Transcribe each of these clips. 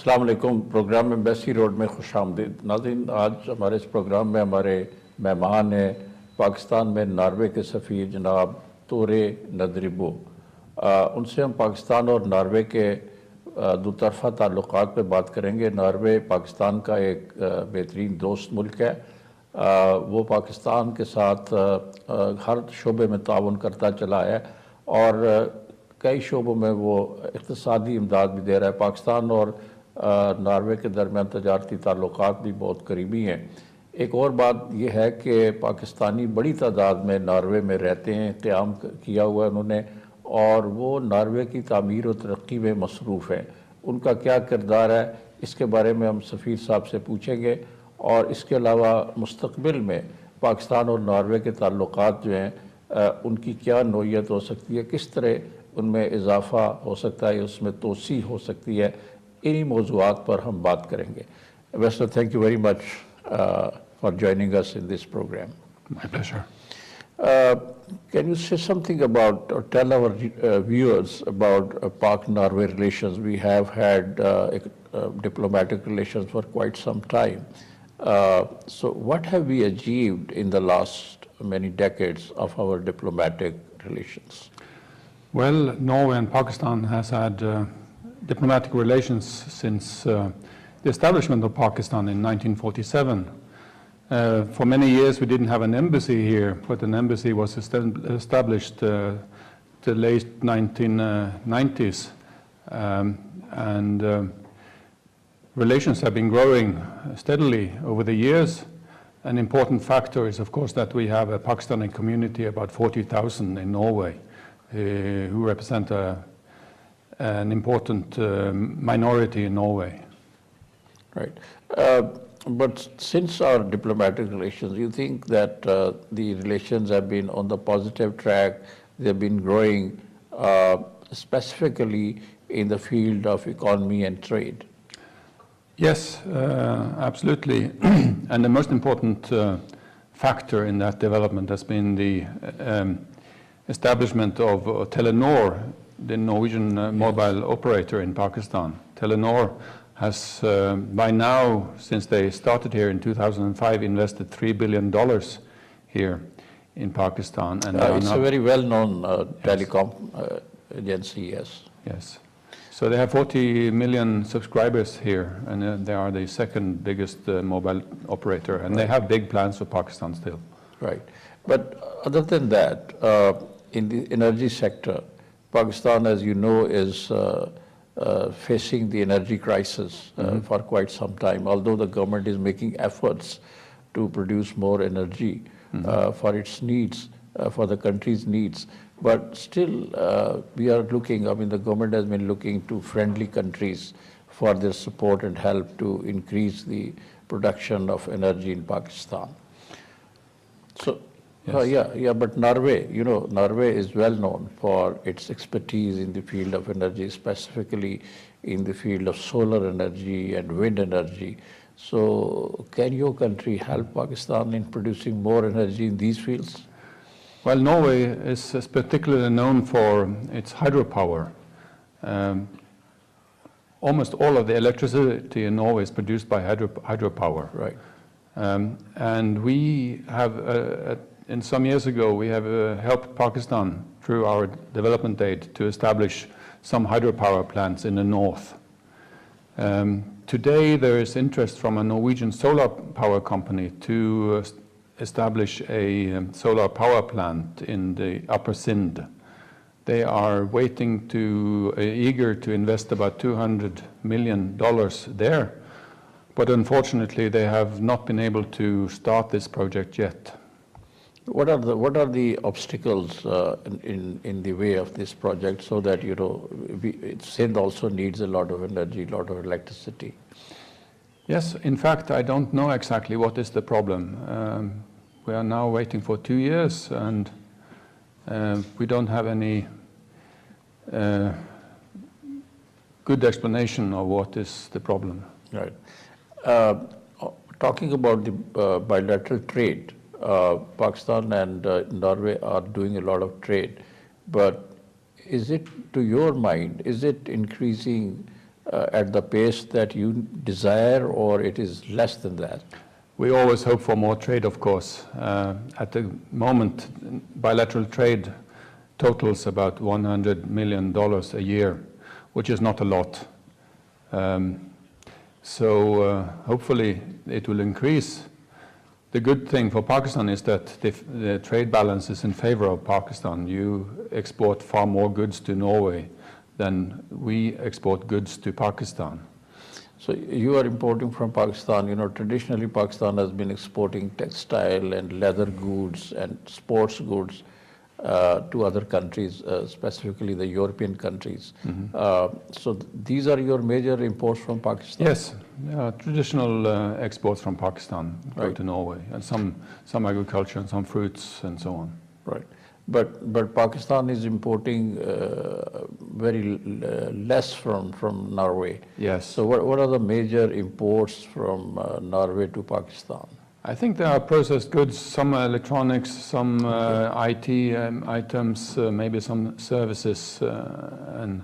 अस्सलाम वालेकुम। प्रोग्राम में बेसी रोड में खुशामदीद। नाज़रीन, आज हमारे इस प्रोग्राम में हमारे मेहमान हैं पाकिस्तान में नॉर्वे के सफ़ीर जनाब तोरे नदरिबो। उनसे हम पाकिस्तान और नॉर्वे के दो तरफ़ा ताल्लुक़ात पे बात करेंगे। नॉर्वे पाकिस्तान का एक बेहतरीन दोस्त मुल्क है। वो पाकिस्तान के साथ हर शोबे में ताउन करता चला है और कई शोबों में वो इक़्तिसादी इमदाद भी दे रहा है। पाकिस्तान और नॉर्वे के दरमियान तजारती ताल्लुक़ात भी बहुत करीबी हैं। एक और बात यह है कि पाकिस्तानी बड़ी तादाद में नॉर्वे में रहते हैं, क़याम किया हुआ है उन्होंने, और वो नॉर्वे की तामीर और तरक्की में मसरूफ़ हैं। उनका क्या किरदार है, इसके बारे में हम सफ़ीर साहब से पूछेंगे। और इसके अलावा मुस्तक़बिल में पाकिस्तान और नॉर्वे के ताल्लुक़ात जो हैं उनकी क्या नोयत हो सकती है, किस तरह उनमें इजाफ़ा हो सकता है, उसमें तोसी हो सकती है, इन्हीं मौज़ूआत पर हम बात करेंगे। Ambassador, thank you very much for joining us in this program. My pleasure. Can you say something about, or tell our viewers about Pak-Norway relations? We have had diplomatic relations for quite some time. So what have we achieved in the last many decades of our diplomatic relations? Well, Norway and Pakistan has had diplomatic relations since the establishment of Pakistan in 1947. For many years we didn't have an embassy here, but an embassy was established the late 1990s. Relations have been growing steadily over the years. An important factor is, of course, that we have a Pakistani community, about 40,000 in Norway, who represent an important minority in Norway. Right. But since our diplomatic relations, you think that the relations have been on the positive track, they've been growing specifically in the field of economy and trade? Yes, absolutely. And the most important factor in that development has been the establishment of Telenor, the Norwegian mobile operator in Pakistan. Telenor has by now, since they started here in 2005, invested $3 billion here in Pakistan. And it's a very well-known telecom agency, yes. Yes. So they have 40 million subscribers here, and they are the second biggest mobile operator, and they have big plans for Pakistan still. Right. But other than that, in the energy sector, Pakistan, as you know, is facing the energy crisis for quite some time, although the government is making efforts to produce more energy for its needs, for the country's needs. But still, we are looking, I mean, the government has been looking to friendly countries for their support and help to increase the production of energy in Pakistan. So, yes. But Norway, you know, Norway is well known for its expertise in the field of energy, specifically in the field of solar energy and wind energy. So, can your country help Pakistan in producing more energy in these fields? Well, Norway is particularly known for its hydropower. Almost all of the electricity in Norway is produced by hydropower. Right. And we have, in some years ago, we have helped Pakistan through our development aid to establish some hydropower plants in the north. Today there is interest from a Norwegian solar power company to establish a solar power plant in the Upper Sindh. They are waiting to, eager to invest about $200 million there, but unfortunately they have not been able to start this project yet. What are the obstacles in the way of this project, so that, you know, Sindh also needs a lot of energy, a lot of electricity? Yes, in fact, I don't know exactly what is the problem. We are now waiting for 2 years, and we don't have any good explanation of what is the problem. Right. Talking about the bilateral trade, Pakistan and Norway are doing a lot of trade, but is it, to your mind, is it increasing at the pace that you desire, or it is less than that? We always hope for more trade, of course. At the moment, bilateral trade totals about $100 million a year, which is not a lot. So hopefully it will increase. The good thing for Pakistan is that the trade balance is in favor of Pakistan. You export far more goods to Norway than we export goods to Pakistan. So you are importing from Pakistan. You know, traditionally Pakistan has been exporting textile and leather goods and sports goods to other countries, specifically the European countries. So these are your major imports from Pakistan? Yes, traditional exports from Pakistan go to Norway, and some agriculture and some fruits and so on. Right. But Pakistan is importing very less from Norway. Yes. So what are the major imports from Norway to Pakistan? I think there are processed goods, some electronics, some IT items, maybe some services, and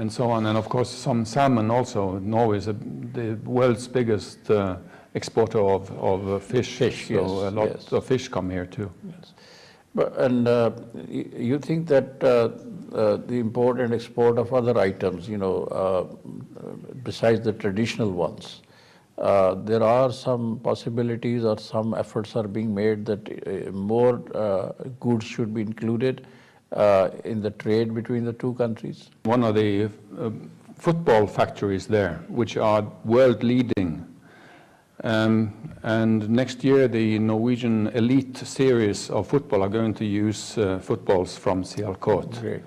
so on, and of course some salmon also. Norway is the world's biggest exporter of fish. So yes, a lot of fish come here too. Yes. And you think that the import and export of other items, you know, besides the traditional ones, there are some possibilities or some efforts are being made that more goods should be included in the trade between the two countries? One of the football factories there, which are world leading. And next year, the Norwegian elite series of football are going to use footballs from Sialkot. Great.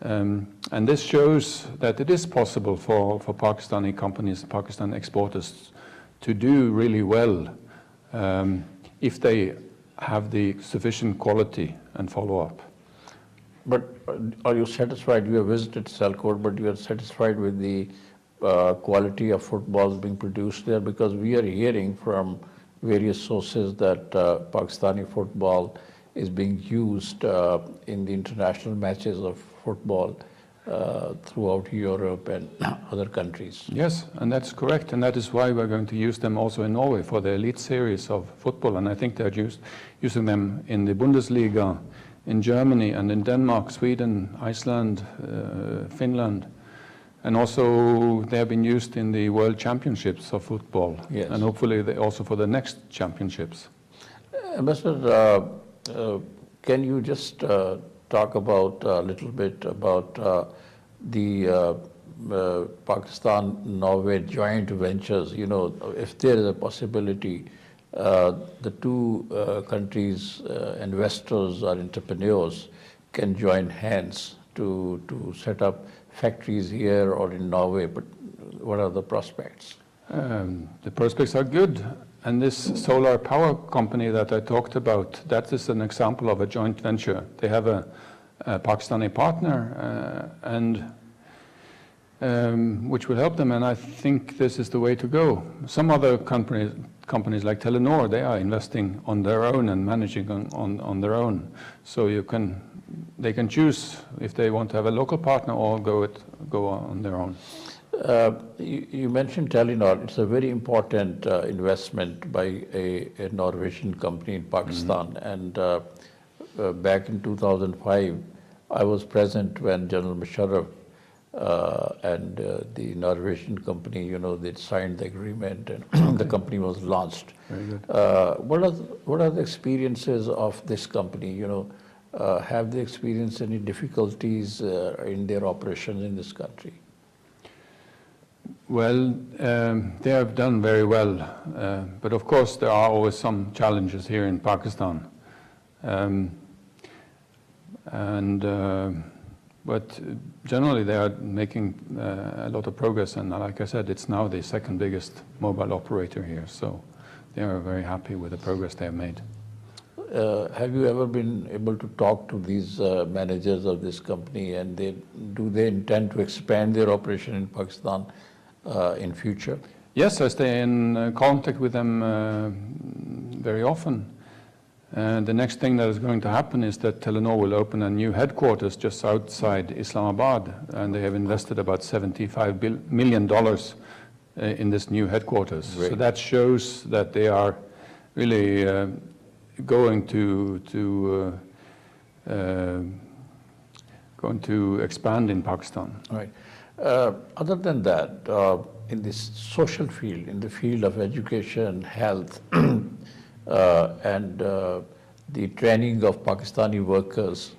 And this shows that it is possible for Pakistani companies, Pakistan exporters, to do really well if they have the sufficient quality and follow-up. But are you satisfied? You have visited Sialkot, but you are satisfied with the quality of footballs being produced there? Because we are hearing from various sources that Pakistani football is being used in the international matches of football throughout Europe and other countries. Yes, and that's correct, and that is why we're going to use them also in Norway for the elite series of football, and I think they're using them in the Bundesliga in Germany and in Denmark, Sweden, Iceland, Finland, and also they have been used in the World Championships of football, and hopefully also for the next championships. Ambassador, can you just talk about a little bit about the Pakistan-Norway joint ventures? You know, if there is a possibility, the two countries, investors or entrepreneurs can join hands to set up factories here or in Norway, but what are the prospects? The prospects are good. And this solar power company that I talked about, that is an example of a joint venture. They have a Pakistani partner, which will help them, and I think this is the way to go. Some other companies like Telenor, they are investing on their own and managing on their own. So they can choose if they want to have a local partner or go on their own. You mentioned Telenor. It's a very important investment by a Norwegian company in Pakistan. And back in 2005, I was present when General Musharraf and the Norwegian company, you know, they signed the agreement and the company was launched. Very good. What are the experiences of this company? You know, have they experienced any difficulties in their operations in this country? Well, they have done very well, but of course there are always some challenges here in Pakistan. But generally they are making a lot of progress, and like I said, it's now the second biggest mobile operator here, so they are very happy with the progress they have made. Have you ever been able to talk to these managers of this company, and do they intend to expand their operation in Pakistan in future? Yes, I stay in contact with them very often. And the next thing that is going to happen is that Telenor will open a new headquarters just outside Islamabad, and they have invested about $75 million in this new headquarters. Great. So that shows that they are really going to expand in Pakistan. Right. Other than that, in this social field, in the field of education, health, and the training of Pakistani workers,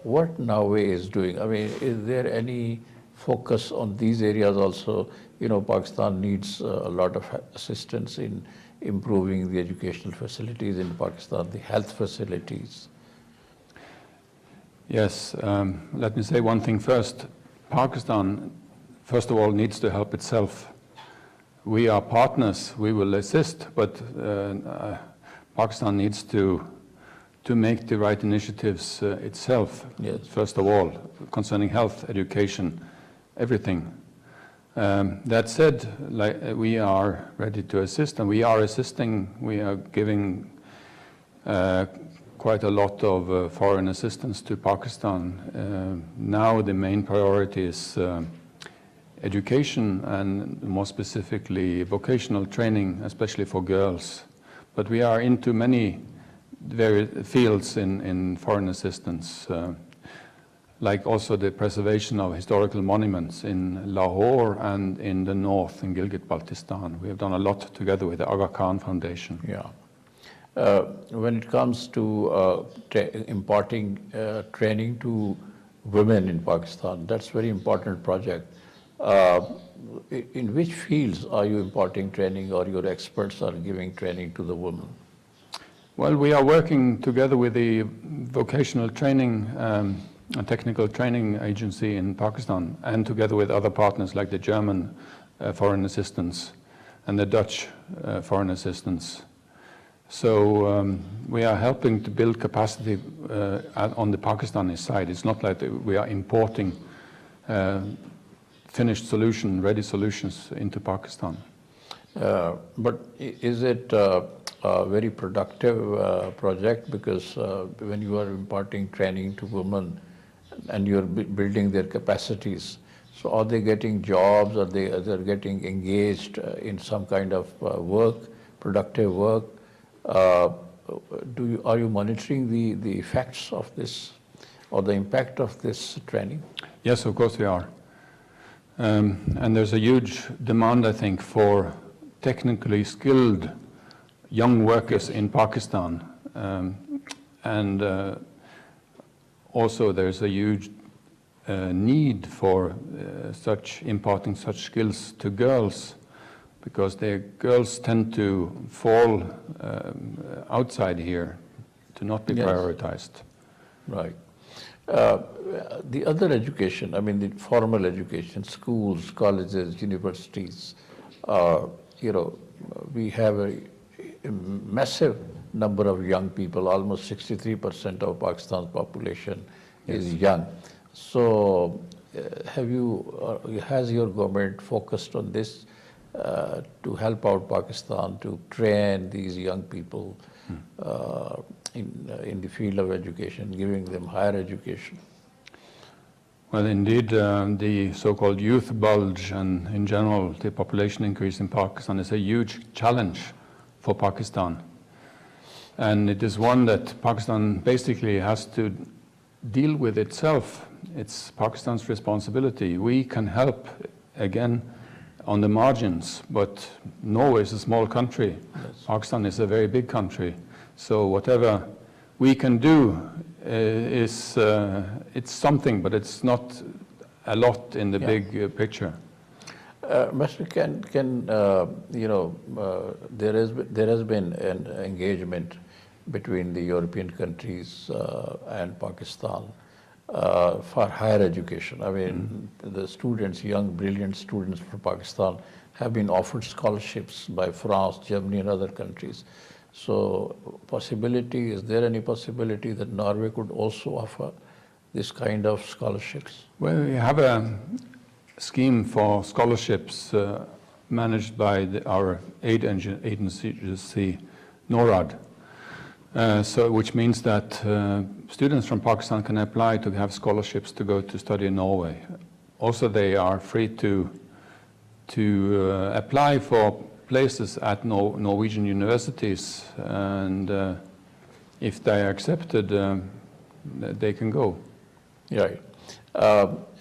what Nawa-i is doing? I mean, is there any focus on these areas also? You know, Pakistan needs a lot of assistance in improving the educational facilities in Pakistan, the health facilities. Yes, let me say one thing first. Pakistan, first of all, needs to help itself. We are partners, we will assist, but Pakistan needs to make the right initiatives itself, Yes. first of all, concerning health, education, everything. That said, we are ready to assist, and we are assisting. We are giving quite a lot of foreign assistance to Pakistan. Now the main priority is education, and more specifically vocational training, especially for girls. But we are into many various fields in foreign assistance, like also the preservation of historical monuments in Lahore and in the north, in Gilgit-Baltistan. We have done a lot together with the Aga Khan Foundation. Yeah. When it comes to imparting training to women in Pakistan, that's a very important project. In which fields are you imparting training, or your experts are giving training to the women? Well, we are working together with the vocational training, a technical training agency in Pakistan, and together with other partners like the German foreign assistance and the Dutch foreign assistance. So we are helping to build capacity on the Pakistani side. It's not like we are importing finished solution, ready solutions into Pakistan. But is it a very productive project? Because when you are imparting training to women and you're building their capacities, so are they getting jobs? Are they getting engaged in some kind of work, productive work? Are you monitoring the effects of this, or the impact of this training? Yes, of course we are. And there's a huge demand, I think, for technically skilled young workers in Pakistan. And also there's a huge need for imparting such skills to girls, because the girls tend to fall outside here, to not be prioritized. Right. The other education, I mean the formal education, schools, colleges, universities, we have a massive number of young people. Almost 63% of Pakistan's population is young. So has your government focused on this to help out Pakistan to train these young people in the field of education, giving them higher education? Well, indeed, the so-called youth bulge and in general the population increase in Pakistan is a huge challenge for Pakistan. And it is one that Pakistan basically has to deal with itself. It's Pakistan's responsibility. We can help, again, on the margins, but Norway is a small country. Yes. Pakistan is a very big country. So whatever we can do it's something, but it's not a lot in the big picture. Master, there has been an engagement between the European countries and Pakistan for higher education. I mean, the students, young, brilliant students from Pakistan have been offered scholarships by France, Germany, and other countries. So, is there any possibility that Norway could also offer this kind of scholarships? Well, we have a scheme for scholarships managed by our aid agency, NORAD. Which means that students from Pakistan can apply to have scholarships to go to study in Norway. Also, they are free to apply for places at Norwegian universities, and if they are accepted, they can go. Right.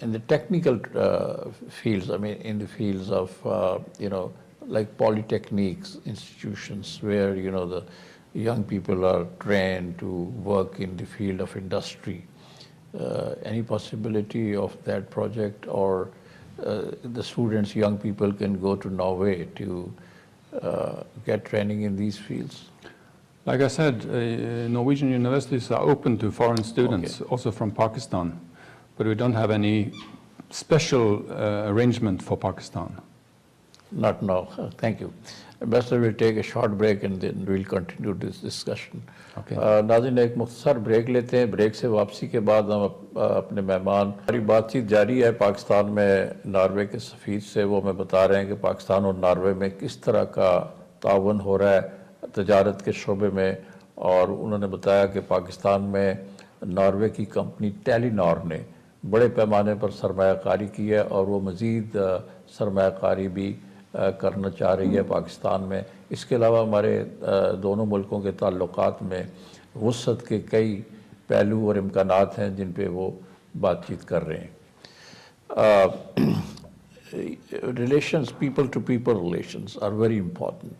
In the technical fields, I mean, in the fields of, like polytechnics institutions where, the young people are trained to work in the field of industry, any possibility of that project, or the students, young people can go to Norway to get training in these fields? Like I said, Norwegian universities are open to foreign students, also from Pakistan, but we don't have any special arrangement for Pakistan. Not now. Thank you. Ambassador, we'll take a short break and then we'll continue this discussion. Okay. नाज़रीन, एक मुख्तसर break लेते हैं. Break से वापसी के बाद हम अपने मेहमान, हमारी बातचीत जारी है पाकिस्तान में नॉर्वे के सफ़ीर से. वो हमें बता रहे हैं कि पाकिस्तान और नॉर्वे में किस तरह का ताउन हो रहा है तजारत के शोबे में, और उन्होंने बताया कि पाकिस्तान में नॉर्वे की कंपनी टेलीनॉर ने बड़े पैमाने पर सरमायाकारी की है और वो मज़ीद सरमायाकारी भी करना चाह रही है पाकिस्तान में. इसके अलावा हमारे दोनों मुल्कों के ताल्लुकात में वुसअत के कई पहलू और इम्कानात हैं जिन पे वो बातचीत कर रहे हैं. Relations, people to people relations are very important.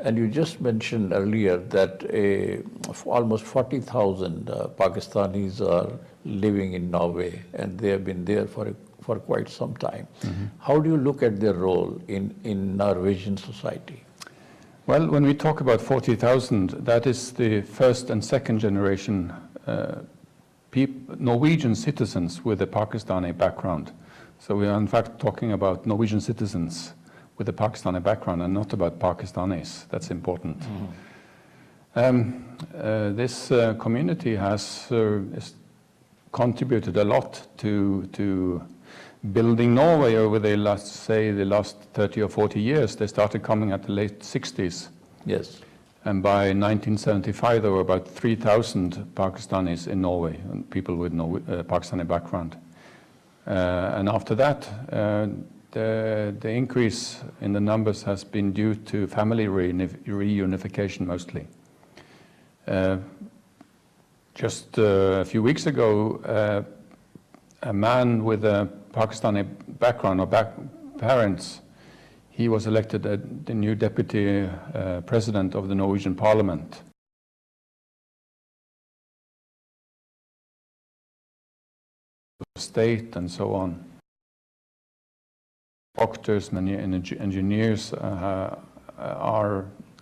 And you just mentioned earlier that almost 40,000 Pakistanis are living in Norway, and they have been there for quite some time. Mm-hmm. How do you look at their role in Norwegian society? Well, when we talk about 40,000, that is the first and second generation Norwegian citizens with a Pakistani background. So we are in fact talking about Norwegian citizens with a Pakistani background and not about Pakistanis. That's important. Mm-hmm. This community has contributed a lot to building Norway over the last 30 or 40 years. They started coming at the late 60s. Yes. And by 1975, there were about 3,000 Pakistanis in Norway, and people with Pakistani background. And after that, the increase in the numbers has been due to family reunification mostly. Just a few weeks ago, a man with a Pakistani background or parents, he was elected the new deputy president of the Norwegian Parliament. State and so on. Doctors, many engineers have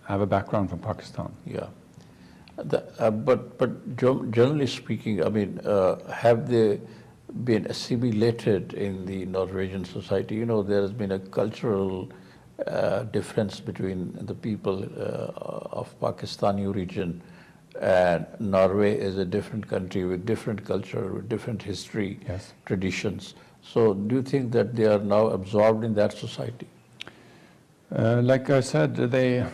a background from Pakistan. Yeah, but generally speaking, I mean, have they been assimilated in the Norwegian society? You know, there has been a cultural difference between the people of Pakistani origin, and Norway is a different country with different culture, with different history, yes, traditions. So do you think that they are now absorbed in that society? Like I said, they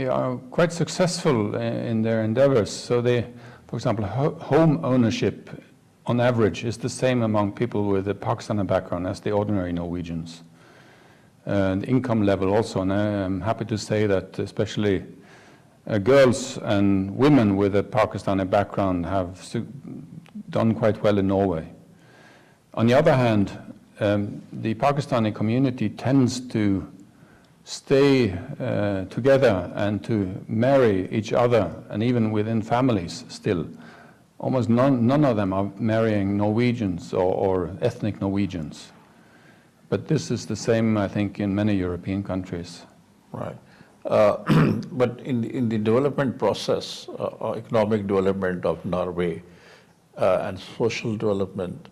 are quite successful in their endeavors. So they, for example, home ownership on average is the same among people with a Pakistani background as the ordinary Norwegians. And income level also, and I'm happy to say that especially girls and women with a Pakistani background have done quite well in Norway. On the other hand, the Pakistani community tends to stay together and to marry each other, and even within families still. Almost none of them are marrying Norwegians or ethnic Norwegians. But this is the same, I think, in many European countries. Right. But in the development process, economic development of Norway and social development,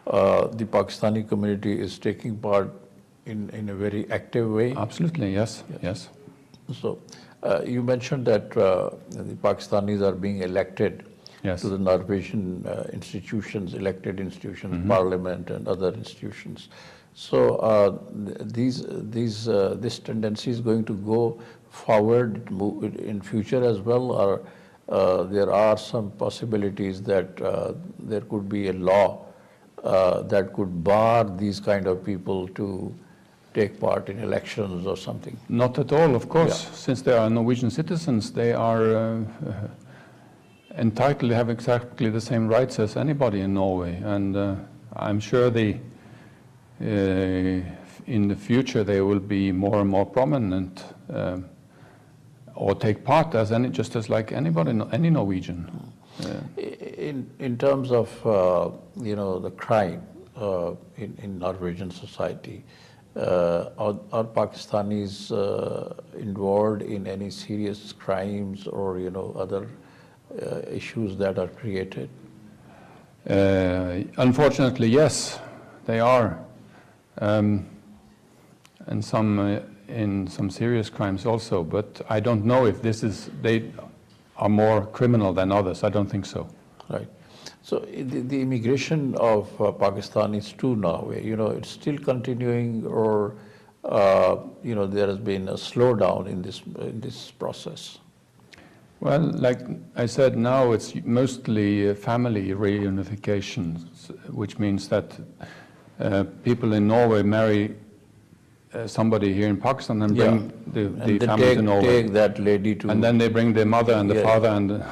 the Pakistani community is taking part in a very active way? Absolutely, yes, yes. So you mentioned that the Pakistanis are being elected, yes, to the Norwegian institutions, elected institutions, mm-hmm, parliament and other institutions. So this tendency is going to go forward in future as well, or there are some possibilities that there could be a law that could bar these kind of people to take part in elections or something? Not at all, of course. Yeah. Since they are Norwegian citizens, they are entitled to have exactly the same rights as anybody in Norway. And I'm sure in the future they will be more and more prominent or take part as just as like anybody, any Norwegian. In terms of the crime in Norwegian society, are Pakistanis involved in any serious crimes or other issues that are created? Unfortunately, yes, they are, and in some serious crimes also. But I don't know if they are more criminal than others. I don't think so. Right. So the immigration of Pakistanis to Norway, it's still continuing, or there has been a slowdown in this process? Well, like I said, now it's mostly family reunification, which means that people in Norway marry somebody here in Pakistan and bring the family to Norway. Take that lady to... And then they bring the mother and the father, and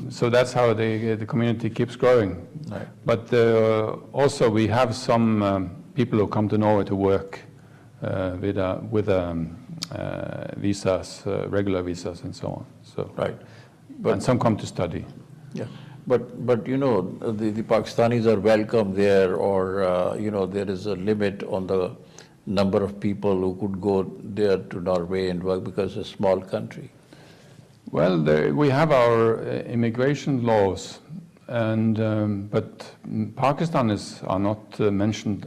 so that's how the community keeps growing. Right. But also we have some people who come to Norway to work with visas, regular visas and so on. So, right. And some come to study. Yeah. But the Pakistanis are welcome there, or there is a limit on the number of people who could go there to Norway and work because it's a small country? Well, we have our immigration laws, and but Pakistanis are not mentioned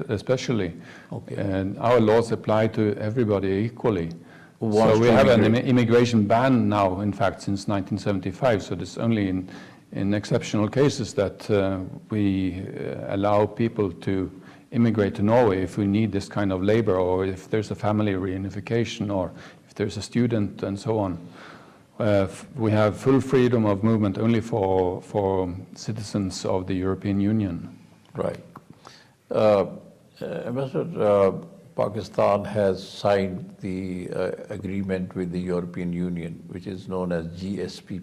especially. Okay. And our laws apply to everybody equally. So we have an immigration ban now, in fact, since 1975. So it's only in exceptional cases that we allow people to immigrate to Norway if we need this kind of labor, or if there's a family reunification, or if there's a student and so on. We have full freedom of movement only for citizens of the European Union. Right. Ambassador, Pakistan has signed the agreement with the European Union, which is known as GSP+.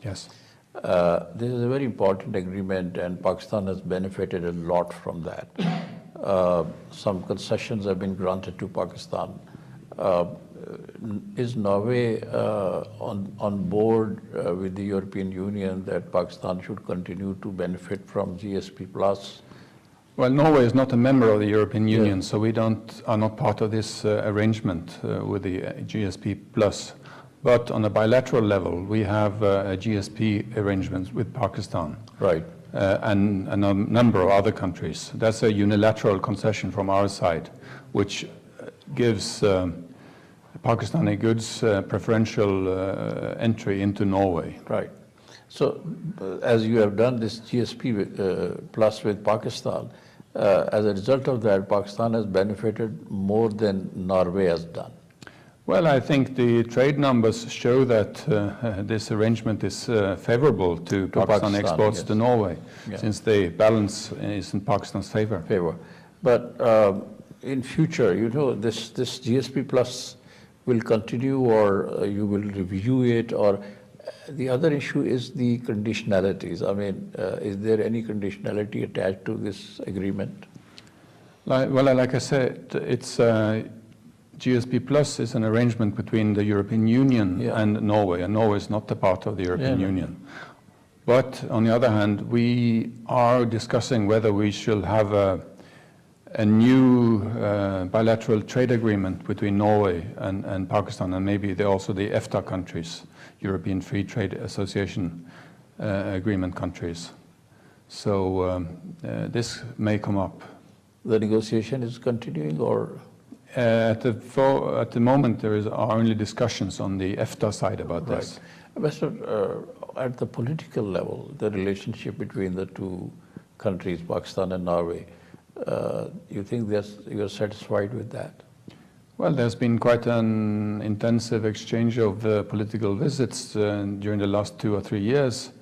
Yes. This is a very important agreement, and Pakistan has benefited a lot from that. Some concessions have been granted to Pakistan. Is Norway on board with the European Union that Pakistan should continue to benefit from GSP+? Well, Norway is not a member of the European Union, so we are not part of this arrangement with the GSP+. But on a bilateral level, we have a GSP arrangement with Pakistan. Right. And a number of other countries. That's a unilateral concession from our side, which gives Pakistani goods preferential entry into Norway. Right. So, as you have done this GSP plus with Pakistan, as a result of that, Pakistan has benefited more than Norway has done. Well, I think the trade numbers show that this arrangement is favorable to Pakistan exports to Norway, since the balance is in Pakistan's favor. But in future, this GSP plus will continue, or you will review it, or the other issue is the conditionalities. I mean, is there any conditionality attached to this agreement? Like I said, it's GSP Plus is an arrangement between the European Union and Norway is not a part of the European Union. But on the other hand, we are discussing whether we should have a new bilateral trade agreement between Norway and Pakistan, and maybe also the EFTA countries, European Free Trade Association agreement countries. So this may come up. The negotiation is continuing, or? At the moment, there are only discussions on the EFTA side about this. Ambassador, at the political level, the relationship between the two countries, Pakistan and Norway, you think you're satisfied with that? Well, there's been quite an intensive exchange of political visits during the last 2 or 3 years.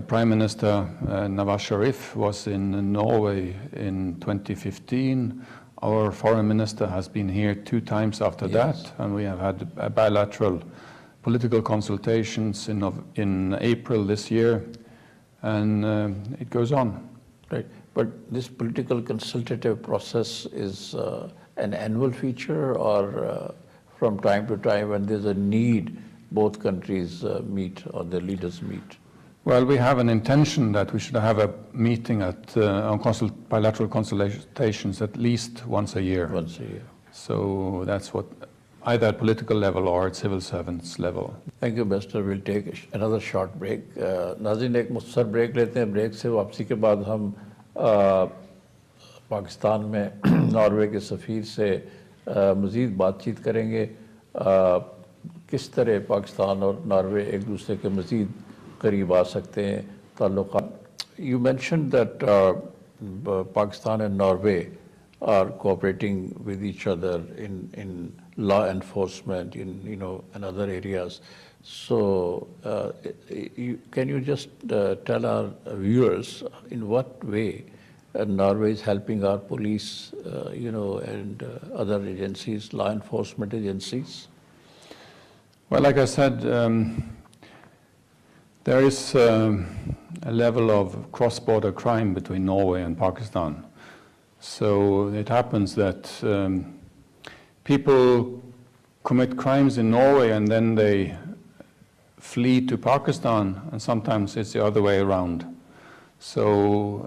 Prime Minister Nawaz Sharif was in Norway in 2015. Our foreign minister has been here 2 times after that, and we have had bilateral political consultations in April this year, and it goes on. Right, but this political consultative process is an annual feature, or from time to time when there's a need, both countries meet or the leaders meet? Well, we have an intention that we should have a meeting on bilateral consultations at least once a year. Once a year. So that's what, either at political level or at civil servants level. Thank you, Minister. We'll take another short break. नाज़रीन एक मुख्तसर break लेते हैं. Break से वापसी के बाद हम पाकिस्तान में नॉर्वे के सफ़ीर से मज़ीद बातचीत करेंगे. किस तरह पाकिस्तान और नॉर्वे एक दूसरे के मज़ीद करीब आ सकते हैं ताल्लुक़ात. You mentioned that Pakistan and Norway are cooperating with each other in law enforcement, in other areas. So can you just tell our viewers in what way Norway is helping our police, and other agencies, law enforcement agencies? Well, like I said, there is a level of cross-border crime between Norway and Pakistan. So it happens that people commit crimes in Norway and then they flee to Pakistan, and sometimes it's the other way around. So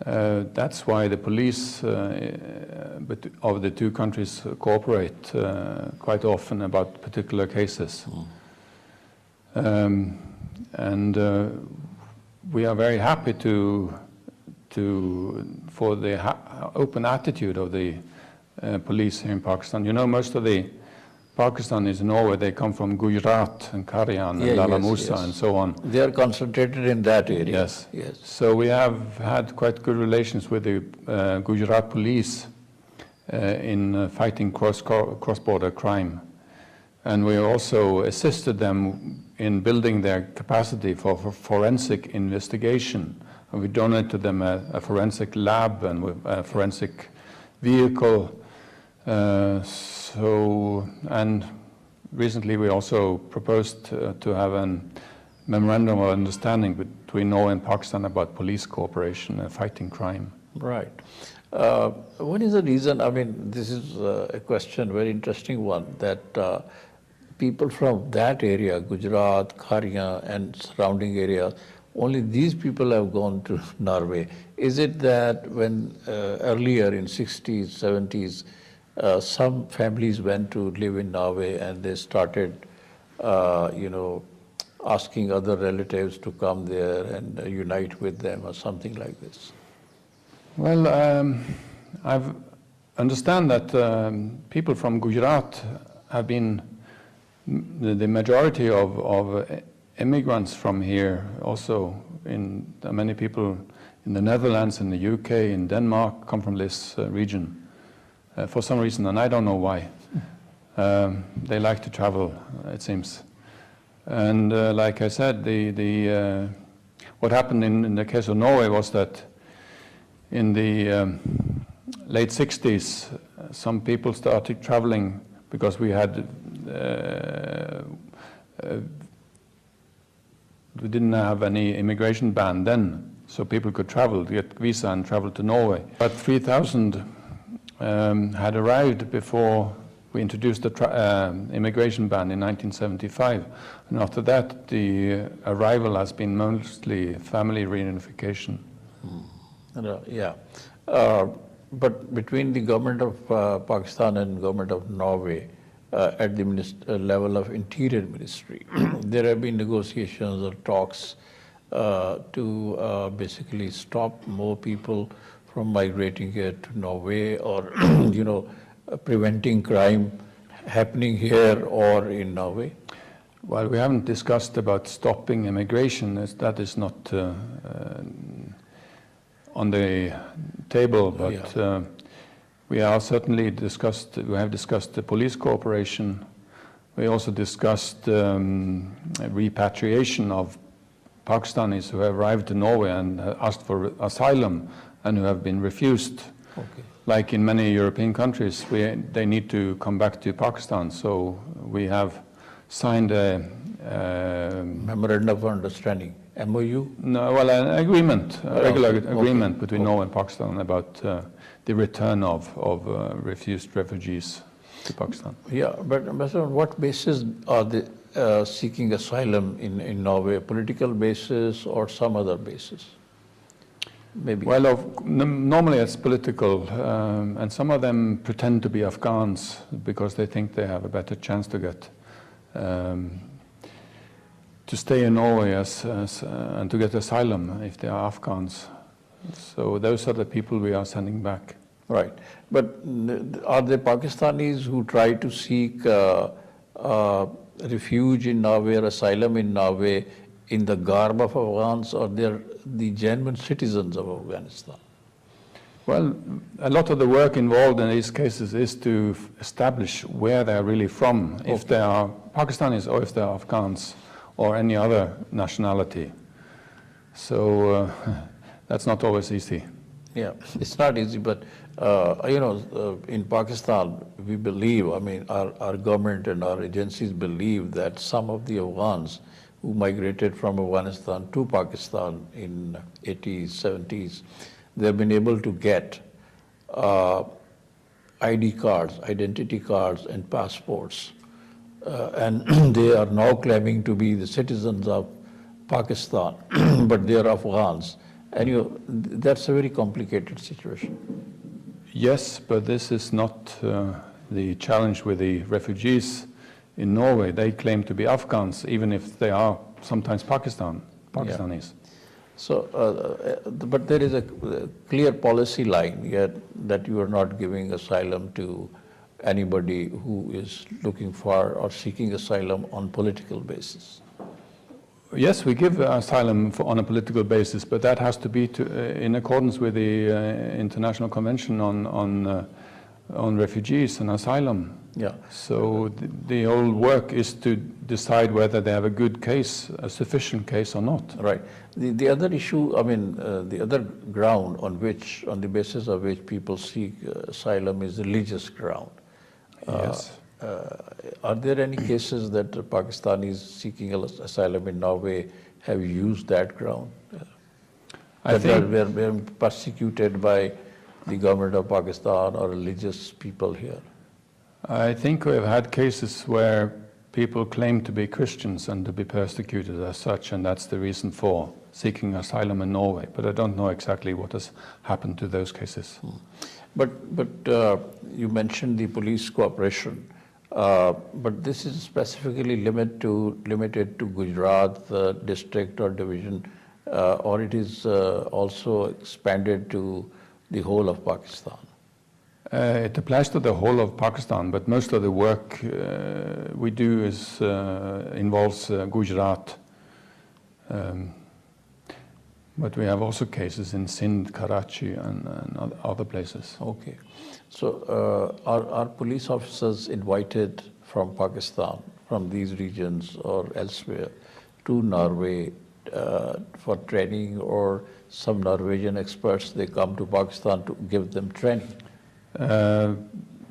that's why the police of the 2 countries cooperate quite often about particular cases. And we are very happy for the open attitude of the police here in Pakistan. Most of the Pakistanis in Norway, they come from Gujarat and Karyan and Lala Musa and so on. They are concentrated in that area. Yes. So we have had quite good relations with the Gujarat police in fighting cross-border crime. And we also assisted them in building their capacity for forensic investigation. And we donated them a forensic lab and a forensic vehicle. And recently we also proposed to have a memorandum of understanding between Norway and Pakistan about police cooperation and fighting crime. Right. What is the reason? I mean, this is a question, very interesting one, that people from that area, Gujarat, Karya and surrounding areas, only these people have gone to Norway. Is it that when earlier in 60s, 70s, some families went to live in Norway and they started, asking other relatives to come there and unite with them or something like this? Well, I understand that people from Gujarat have been the majority of immigrants from here, also many people in the Netherlands, in the UK, in Denmark come from this region for some reason, and I don't know why. They like to travel, it seems. And like I said, what happened in the case of Norway was that in the late 60s, some people started traveling because we didn't have any immigration ban then, so people could travel, get visa and travel to Norway. But 3,000 had arrived before we introduced the immigration ban in 1975. And after that, the arrival has been mostly family reunification. Yeah. But between the government of Pakistan and government of Norway, at the level of Interior Ministry, there have been negotiations or talks to basically stop more people from migrating here to Norway, or preventing crime happening here or in Norway? Well, we haven't discussed about stopping immigration. That is not on the table, but We have discussed the police cooperation. We also discussed repatriation of Pakistanis who have arrived to Norway and asked for asylum and who have been refused. Okay. Like in many European countries, they need to come back to Pakistan. So we have signed a Memorandum of Understanding, MOU? No, well, an agreement, a regular agreement between Okay. Norway and Pakistan about the return of refused refugees to Pakistan. Yeah, but on what basis are they seeking asylum in Norway? Political basis or some other basis? Maybe. Well, normally it's political, and some of them pretend to be Afghans because they think they have a better chance to get to stay in Norway and to get asylum if they are Afghans. So those are the people we are sending back. Right. But are there Pakistanis who try to seek refuge in Norway or asylum in Norway in the garb of Afghans, or they're the genuine citizens of Afghanistan? Well, a lot of the work involved in these cases is to establish where they're really from, if they are Pakistanis or if they're Afghans or any other nationality. So that's not always easy. Yeah, it's not easy, but in Pakistan, we believe, I mean, our government and our agencies believe that some of the Afghans who migrated from Afghanistan to Pakistan in 80s, 70s, they've been able to get ID cards, identity cards, and passports. And they are now claiming to be the citizens of Pakistan, but they are Afghans. And that's a very complicated situation. Yes, but this is not the challenge with the refugees in Norway. They claim to be Afghans, even if they are sometimes Pakistanis. Yeah. So, but there is a clear policy line yet that you are not giving asylum to anybody who is looking for or seeking asylum on political basis. Yes, we give asylum on a political basis, but that has to be in accordance with the International Convention on Refugees and Asylum. Yeah. So the whole work is to decide whether they have a good case, a sufficient case or not. Right. The other issue, I mean, the other ground on the basis of which people seek asylum is religious ground. Yes. Are there any cases that Pakistanis seeking asylum in Norway have used that ground? I think we are persecuted by the government of Pakistan or religious people here. I think we have had cases where people claim to be Christians and to be persecuted as such, and that's the reason for seeking asylum in Norway. But I don't know exactly what has happened to those cases. But you mentioned the police cooperation, but this is specifically limited to Gujarat district or division, or it is also expanded to the whole of Pakistan. It applies to the whole of Pakistan, but most of the work we do involves Gujarat. But we have also cases in Sindh, Karachi, and other places. Okay. So are police officers invited from Pakistan, from these regions or elsewhere, to Norway for training, or some Norwegian experts, they come to Pakistan to give them training?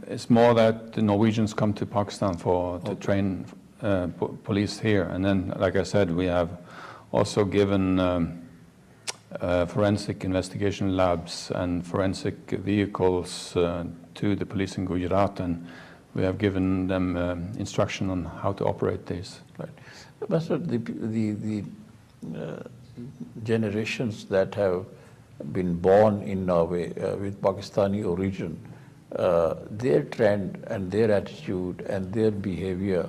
It's more that the Norwegians come to Pakistan to train police here. And then, like I said, we have also given forensic investigation labs and forensic vehicles to the police in Gujarat, and we have given them instruction on how to operate these. Right. But the generations that have been born in Norway with Pakistani origin, their trend and their attitude and their behavior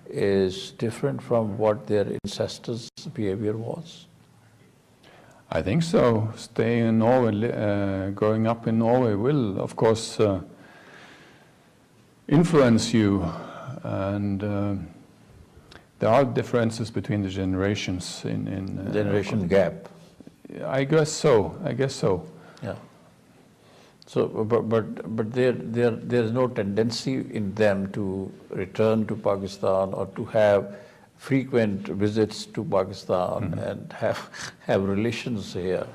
is different from what their ancestors' behavior was? I think so. Staying in Norway, growing up in Norway will, of course, influence you, and there are differences between the generations in Generation gap. I guess so. Yeah. So, but there's no tendency in them to return to Pakistan or to have frequent visits to Pakistan and have relations here.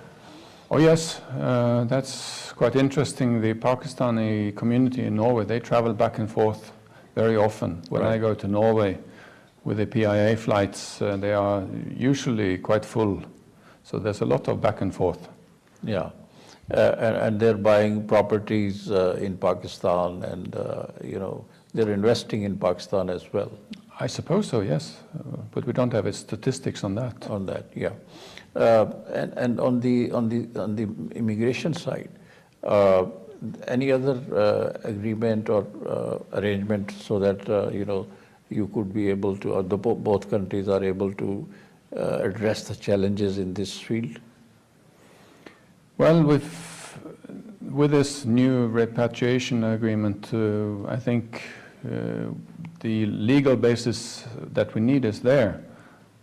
Oh yes, that's quite interesting. The Pakistani community in Norway, they travel back and forth very often. When I go to Norway with the PIA flights, they are usually quite full. So there's a lot of back and forth. Yeah, and they're buying properties in Pakistan, and they're investing in Pakistan as well. I suppose so, yes, but we don't have statistics on that. On that, yeah, and on the immigration side, any other agreement or arrangement so that you could be able to, or both countries are able to address the challenges in this field? Well, with this new repatriation agreement, I think the legal basis that we need is there,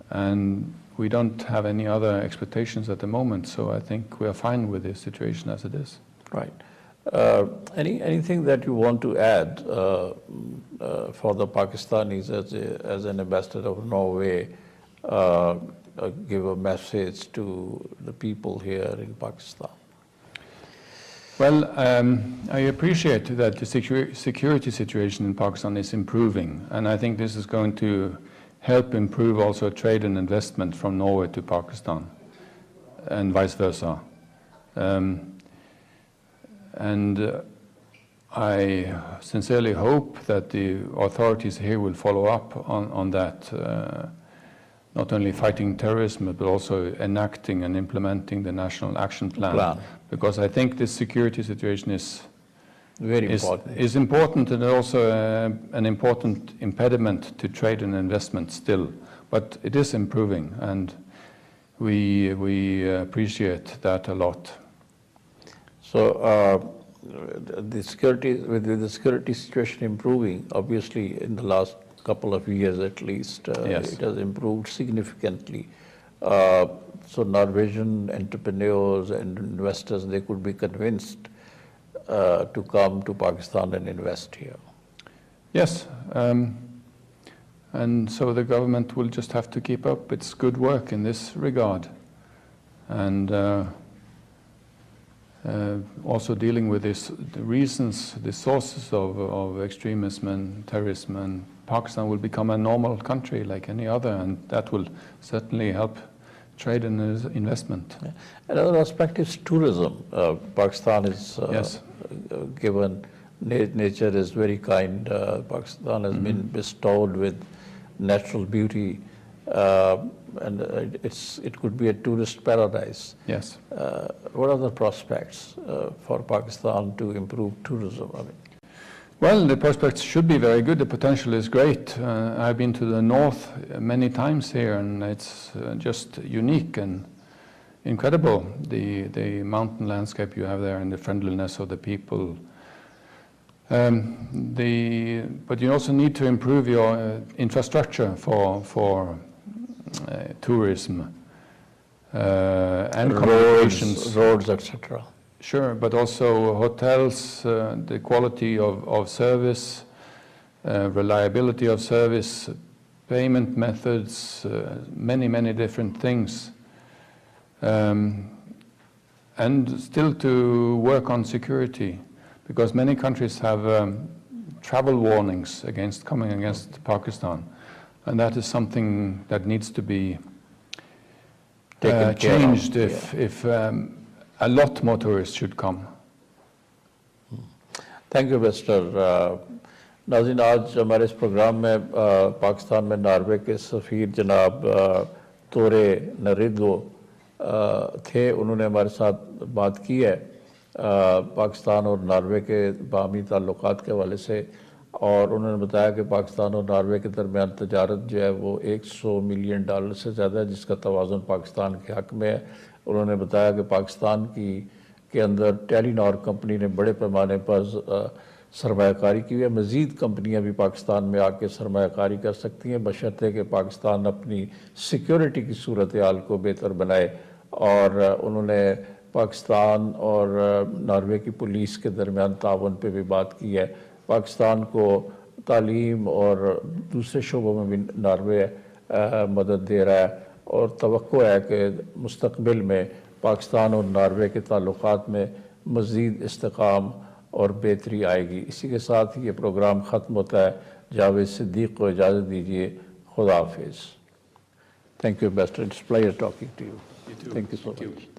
and we don't have any other expectations at the moment. So I think we are fine with the situation as it is. Right. Anything that you want to add for the Pakistanis as an ambassador of Norway? Give a message to the people here in Pakistan? Well, I appreciate that the security situation in Pakistan is improving, and I think this is going to help improve also trade and investment from Norway to Pakistan, and vice versa. I sincerely hope that the authorities here will follow up on that, not only fighting terrorism, but also enacting and implementing the National Action Plan. Because I think this security situation is important and also an important impediment to trade and investment still. But it is improving, and we appreciate that a lot. So with the security situation improving, obviously in the last couple of years at least, yes, it has improved significantly. So Norwegian entrepreneurs and investors, they could be convinced to come to Pakistan and invest here. Yes, and so the government will just have to keep up its good work in this regard, and also dealing with the reasons, the sources of extremism and terrorism, and Pakistan will become a normal country like any other, and that will certainly help trade and investment. Yeah. Another aspect is tourism. Pakistan is yes, given nature is very kind. Pakistan has been bestowed with natural beauty, and it could be a tourist paradise. Yes. What are the prospects for Pakistan to improve tourism? I mean, well, the prospects should be very good. The potential is great. I've been to the north many times here, and it's just unique and incredible, the mountain landscape you have there and the friendliness of the people. But you also need to improve your infrastructure for tourism and communications. Roads, etc. Sure, but also hotels, the quality of service, reliability of service, payment methods, many different things. And still to work on security, because many countries have travel warnings coming against Pakistan, and that is something that needs to be changed if a lot more tourists should come. Thank you, Mr. नाज़रीन, आज हमारे इस programme में पाकिस्तान में Norway के सफ़ीर जनाब तोरे नरिदो थे। उन्होंने हमारे साथ बात की है पाकिस्तान और नॉर्वे के बाहमी ताल्लुकात के हवाले से, और उन्होंने बताया कि पाकिस्तान और नॉर्वे के दरमियान तजारत जो है वो $100 मिलियन से ज़्यादा है, जिसका तवाज़ुन पाकिस्तान के हक़ में है। उन्होंने बताया कि पाकिस्तान के अंदर टेलीनॉर कंपनी ने बड़े पैमाने पर सरमायाकारी की है। मज़ीद कंपनियां भी पाकिस्तान में आके सरमायाकारी कर सकती हैं, बशर्ते कि पाकिस्तान अपनी सिक्योरिटी की सूरत हाल को बेहतर बनाए। और उन्होंने पाकिस्तान और नॉर्वे की पुलिस के दरमियान ताउन पे भी बात की है। पाकिस्तान को तालीम और दूसरे शोबों में भी नॉर्वे मदद दे रहा है और तवक्को है कि मुस्तकबिल में पाकिस्तान और नॉर्वे के ताल्लुकात में मज़ीद इस्तेकाम और बेहतरी आएगी। इसी के साथ ही ये प्रोग्राम ख़त्म होता है। जावेद सिद्दीक को इजाज़त दीजिए। खुदा हाफिज़। Thank you, Ambassador. It's a pleasure talking to you. You too. Thank you so Thank you. much.